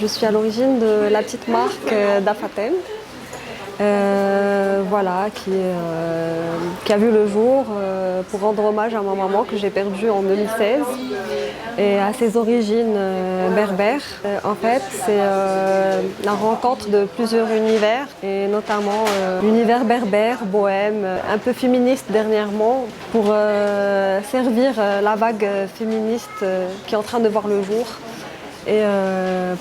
Je suis à l'origine de la petite marque d'Afatem, voilà, qui a vu le jour pour rendre hommage à ma maman que j'ai perdue en 2016 et à ses origines berbères. En fait, c'est la rencontre de plusieurs univers et notamment l'univers berbère, bohème, un peu féministe dernièrement pour servir la vague féministe qui est en train de voir le jour. Et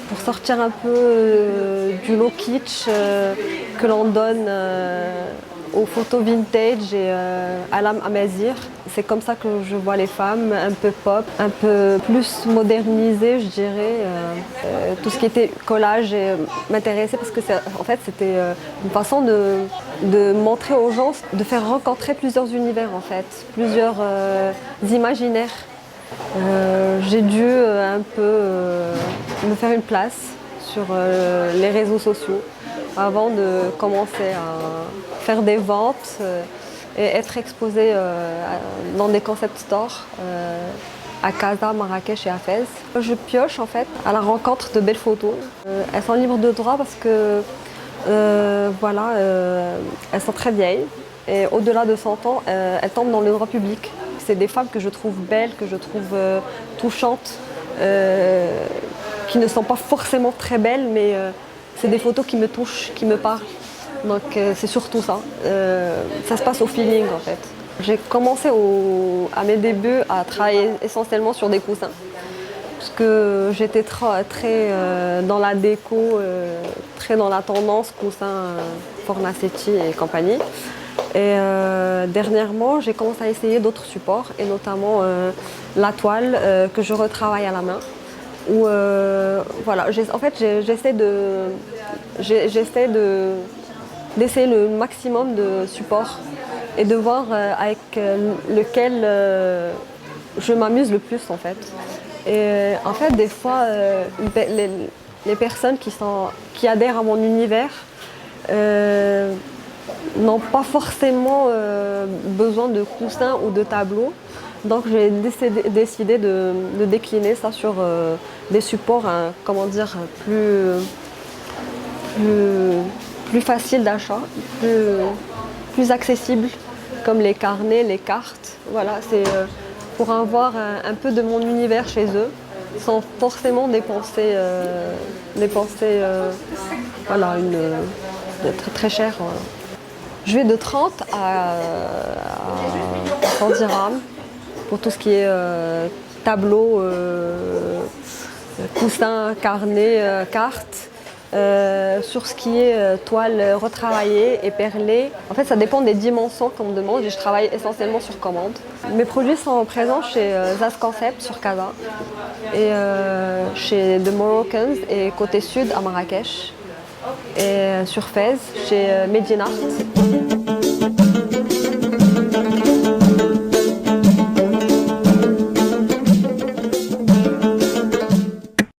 pour sortir un peu du low kitsch que l'on donne aux photos vintage et à l'âme amazigh. C'est comme ça que je vois les femmes, un peu pop, un peu plus modernisées, je dirais. Tout ce qui était collage m'intéressait parce que en fait, c'était une façon de montrer aux gens, de faire rencontrer plusieurs univers en fait, plusieurs imaginaires. J'ai dû un peu me faire une place sur les réseaux sociaux avant de commencer à faire des ventes et être exposée dans des concept stores à Casa, Marrakech et à Fès. Je pioche en fait à la rencontre de belles photos. Elles sont libres de droit parce que voilà, elles sont très vieilles et au-delà de 100 ans, elles tombent dans le droit public. C'est des femmes que je trouve belles, que je trouve touchantes, qui ne sont pas forcément très belles, mais c'est des photos qui me touchent, qui me parlent. Donc c'est surtout ça. Ça se passe au feeling en fait. J'ai commencé à mes débuts à travailler essentiellement sur des coussins. Parce que j'étais très dans la déco, très dans la tendance coussin Fornasetti et compagnie. Et dernièrement, j'ai commencé à essayer d'autres supports, et notamment la toile que je retravaille à la main. Où, voilà, en fait, j'essaie d'essayer le maximum de supports et de voir avec lequel je m'amuse le plus en fait. Et en fait, des fois, les personnes qui adhèrent à mon univers n'ont pas forcément besoin de coussins ou de tableaux. Donc j'ai décidé de décliner ça sur des supports, comment dire, plus faciles d'achat, plus accessibles, comme les carnets, les cartes. Voilà, c'est pour avoir un peu de mon univers chez eux, sans forcément dépenser voilà, très, très cher. Je vais de 30 à 100 dirhams pour tout ce qui est tableau, coussin, carnet, carte. Sur ce qui est toile retravaillée et perlée, en fait ça dépend des dimensions qu'on me demande et je travaille essentiellement sur commande. Mes produits sont présents chez Zaz Concept sur Casa et chez The Moroccans et côté sud à Marrakech et sur Fès chez Medina.